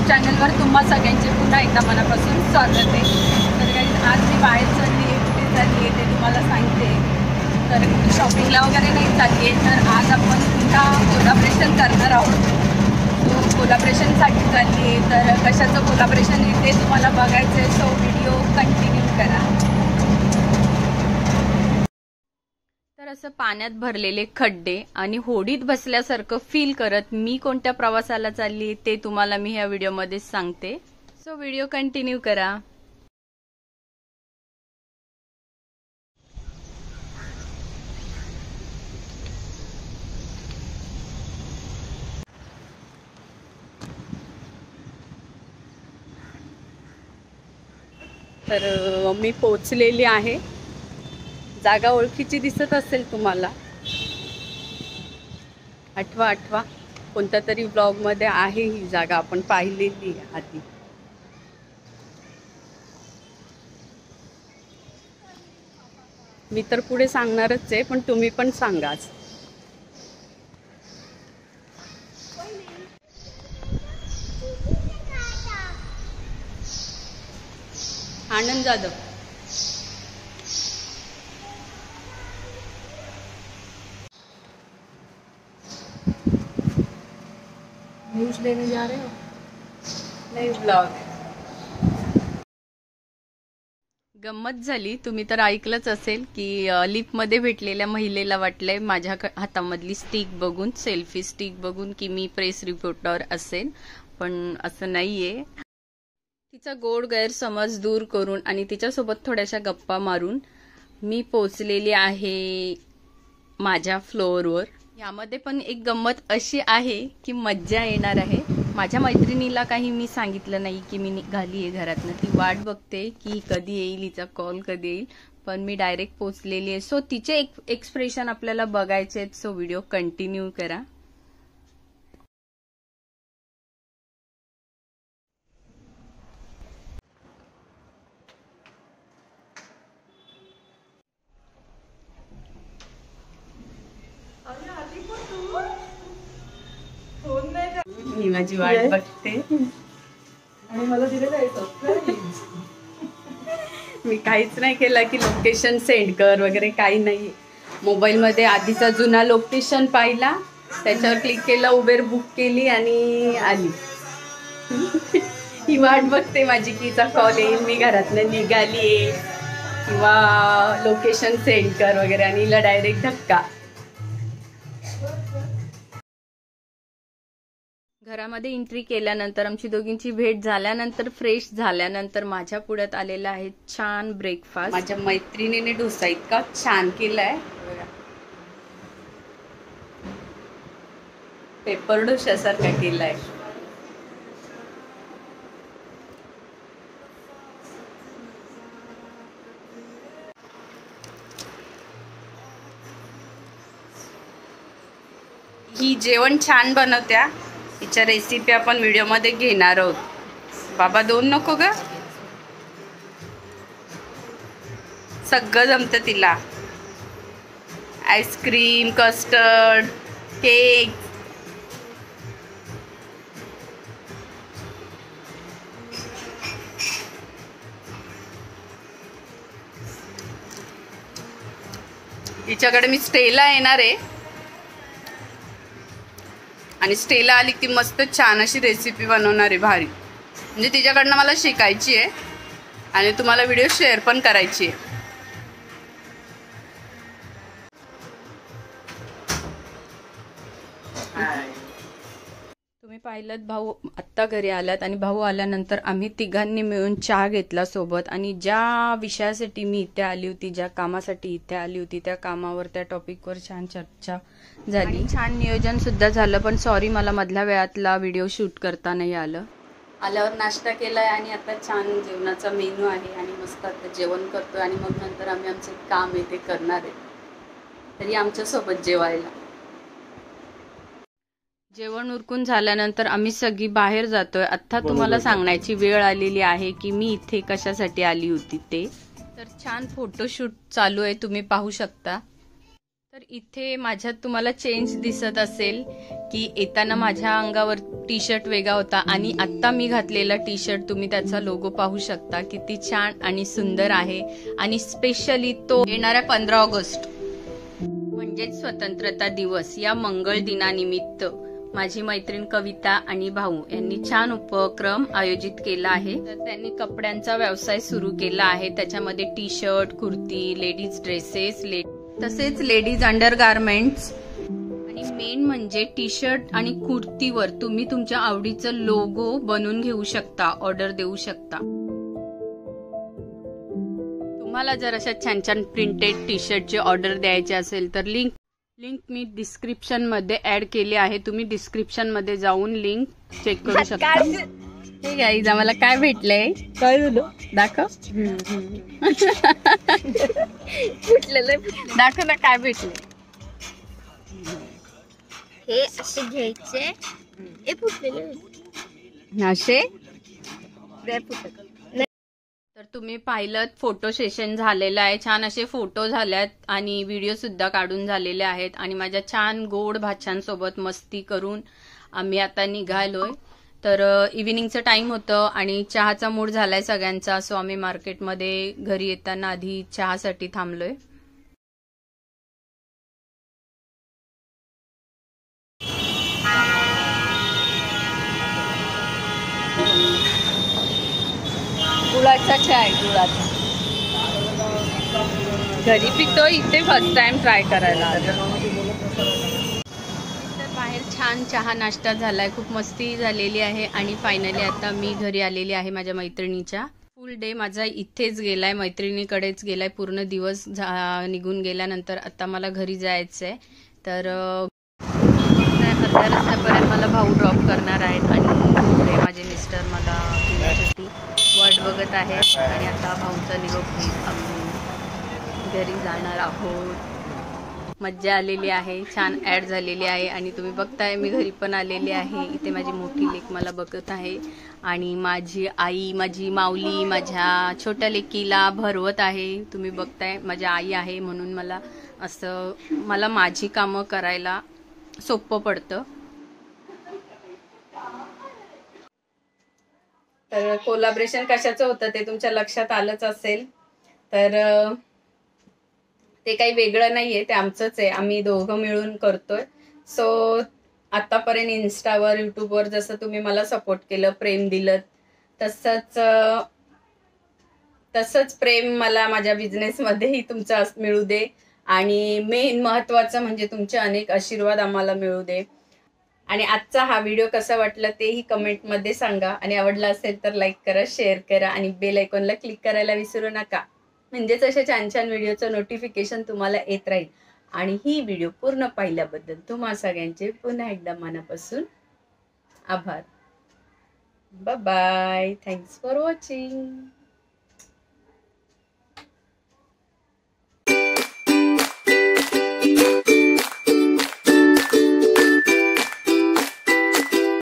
चॅनलवर तुम्हा सगळ्यांचे पुन्हा एकदा मनापासून स्वागत आहे. तर काही आज मी बाहेर चालली आहे, कुठे चालली आहे ते तुम्हाला सांगते. तर शॉपिंगला वगैरे नाही चालली आहे. तर आज आपण पुन्हा कोलॅबरेशन करणार आहोत. सो कोलॅबरेशनसाठी चालली आहे. तर कशाचं कोलॅबरेशन आहे ते तुम्हाला बघायचं आहे. सो व्हिडिओ कंटिन्यू करा. तर असं पाण्यात भरलेले खड्डे आणि होडीत बसल्यासारखं फील करत मी कोणत्या प्रवासाला चालली ते तुम्हाला मी ह्या व्हिडिओमध्ये सांगते. सो व्हिडिओ कंटिन्यू करा. तर मी पोचलेली आहे. जागा ओळखीची दिसत असेल तुम्हाला. आठवा कोणत्या तरी ब्लॉगमध्ये आहे ही जागा, आपण पाहिलेली आधी. मी तर पुढे सांगणारच आहे, पण तुम्ही पण सांगाच. आनंद जाधव. न्यूज लेने जा रहे हो? नहीं, ब्लॉग. गंमत झाली. तुम्ही तर ऐकलंच असेल की लिफ्टमध्ये भेटलेल्या महिलेला वाटलंय माझ्या हातामधली स्टिक बघून, सेल्फी स्टिक बघून, की मी प्रेस रिपोर्टर असेल, पण असं नाहीये. तिचा गोड गैरसमज दूर करून आणि तिच्यासोबत थोड्याशा गप्पा मारून मी पोचलेली आहे माझ्या फ्लोअरवर. यामध्ये पण एक गंमत अशी आहे की मज्जा येणार आहे. माझ्या मैत्रिणीला काही मी सांगितलं नाही की मी निघाली आहे घरातनं. ती वाट बघते की कधी येईल, हिचा कॉल कधी येईल, पण मी डायरेक्ट पोचलेली आहे. सो तिचे एक्सप्रेशन आपल्याला बघायचे आहेत. सो व्हिडिओ कंटिन्यू करा. मी माझी वाट बघते आणि मला तिथे जायचं. मी काहीच नाही केलं की लोकेशन सेंड कर वगैरे, काही नाही. मोबाईलमध्ये आधीचा जुना लोकेशन पाहिला, त्याच्यावर क्लिक केलं, उबेर बुक केली आणि आली. ही वाट बघते माझी की हिचा कॉल येईल, मी घरातनं निघाली आहे किंवा लोकेशन सेंड कर वगैरे, आणि हिला डायरेक्ट धक्का. घरामध्ये एंट्री केल्यानंतर, आमची दोघींची भेट झाल्यानंतर, फ्रेश झाल्यानंतर माझ्या पुढ्यात आलेला आहे छान ब्रेकफास्ट. माझ्या मैत्रिणीने डोसा इतका छान केलाय, पेपर डोशासारखा केलाय. ही जेवण छान बनवत्या. हिच्या रेसिपी आपण व्हिडिओमध्ये घेणार आहोत. बाबा दोन नको ग, सगळं जमतं तिला. Ice cream, custard, cake. हिच्याकडे मी स्टेला येणार आहे आणि स्टेला आली की मस्त छान अशी रेसिपी बनवणार आहे, भारी. म्हणजे तिच्याकडनं मला शिकायची आहे आणि तुम्हाला व्हिडिओ शेअर पण करायची आहे. तुम्ही पाहिलं, भाऊ आत्ता घरी आलात आणि भाऊ आल्यानंतर आम्ही तिघांनी मिळून चहा घेतला सोबत. आणि ज्या विषयासाठी मी इथे आली होती, ज्या कामासाठी इथे आली होती, त्या कामावर, त्या टॉपिकवर छान चर्चा झाली. छान नियोजन सुद्धा झालं. पण सॉरी, मला मधल्या वेळातला व्हिडिओ शूट करता नाही आलं. आल्यावर नाश्ता केलाय आणि आता छान जेवणाचा मेनू आहे आणि मस्त आता जेवण करतोय आणि मग नंतर आम्ही आमचे काम आहे ते करणार आहे. तरी आमच्यासोबत जेवायला. जेवण उरकून झाल्यानंतर आम्ही सगळी बाहेर जातोय. आता तुम्हाला सांगण्याची वेळ आलेली आहे की मी इथे कशासाठी आली होती ते. तर छान फोटोशूट चालू आहे, तुम्ही पाहू शकता. तर इथे माझ्यात तुम्हाला चेंज दिसत असेल की येताना माझ्या अंगावर टी शर्ट वेगळा होता आणि आत्ता मी घातलेला टी शर्ट तुम्ही त्याचा लोगो पाहू शकता, किती छान आणि सुंदर आहे. आणि स्पेशली तो येणाऱ्या 15 ऑगस्ट म्हणजेच स्वतंत्रता दिवस या मंगळ दिनानिमित्त माझी मैत्रीण कविता आणि भाऊ यांनी छान उपक्रम आयोजित केला आहे. तर त्यांनी कपड्यांचा व्यवसाय सुरू केला आहे. त्याच्यामध्ये T shirt, kurti, ladies dresses, तसेच लेडीज अंडरगार्मेंट्स आणि मेन म्हणजे टी शर्ट आणि कुर्तीवर तुम्ही तुमच्या आवडीचं लोगो बनवून घेऊ शकता, ऑर्डर देऊ शकता. तुम्हाला जर अशा छान छान प्रिंटेड टी शर्टची ऑर्डर द्यायची असेल तर लिंक मी डिस्क्रिप्शन मध्ये ऍड केली आहे. तुम्ही डिस्क्रिप्शन मध्ये जाऊन लिंक चेक करू शकता. हे गाईज आम्हाला काय भेटलंय, काय झालं? दाखव दाखव ना काय भेटलंय. हे असे घ्यायचे, हे फुटलेले असे नाही फुटत. तर तुम्ही पाहिलं फोटो सेशन झालेलं आहे. छान असे फोटो झाल्यात आणि व्हिडिओ सुद्धा काढून झालेले आहेत. आणि माझ्या छान गोड भाच्यांसोबत मस्ती करून आम्ही आता निघालोय. तर इव्हिनिंगचं टाइम होतं आणि चहाचा मूड झालाय सगळ्यांचा. सो आम्ही मार्केटमध्ये घरी येताना आधी चहासाठी थांबलोय. गुळाचा चहा आहे, गुळाचा. घरी पितो, इथे फर्स्ट टाइम ट्राय करायला आलो. तर बाहेर छान चहा नाश्ता झालाय, खूप मस्ती झालेली आहे. आणि फायनली आता मी घरी आलेली आहे माझ्या मैत्रिणीच्या. फुल डे माझा इथेच गेलाय, मैत्रिणीकडेच गेलाय. पूर्ण दिवस निघून गेल्यानंतर आता मला घरी जायचंय. तर अर्ध्या रस्त्यापर्यंत मला भाऊ ड्रॉप करणार आहेत आणि पुढे माझे मिस्टर मला घेण्यासाठी वाट बघत आहेत. आणि आता भाऊचा निरोप घेत आम्ही घरी जाणार आहोत. मज्जा आलेली आहे, छान ऍड झालेली आहे. आणि तुम्ही बघताय मी घरी पण आलेली आहे. इथे माझी मोठी लेक मला बघत आहे आणि माझी आई, माझी माऊली माझ्या छोट्या लेकीला भरवत आहे. तुम्ही बघताय माझी आई आहे म्हणून मला माझी कामं करायला सोपं पडतं. तर कोलॅबरेशन कशाचं होतं ते तुमच्या लक्षात आलंच असेल. तर ते काही वेगळं नाहीये, ते आमचंच आहे. आम्ही दोघं मिळून करतोय. सो आतापर्यंत इन्स्टावर, युट्यूबवर जसं तुम्ही मला सपोर्ट केलं, प्रेम दिलं, तसंच प्रेम मला माझ्या बिझनेसमध्येही तुमचं मिळू दे. आणि मेन महत्वाचं म्हणजे तुमचे अनेक आशीर्वाद आम्हाला मिळू दे. आणि आजचा हा व्हिडिओ कसा वाटला तेही कमेंटमध्ये सांगा. आणि आवडला असेल तर लाईक करा, शेअर करा आणि बेल आयकॉनला क्लिक करायला विसरू नका. म्हणजेच अशा छान छान व्हिडिओचं नोटिफिकेशन तुम्हाला येत राहील. आणि ही व्हिडिओ पूर्ण पाहिल्याबद्दल तुम्हा सगळ्यांचे पुन्हा एकदा मनापासून आभार. Bye bye. Thanks for watching.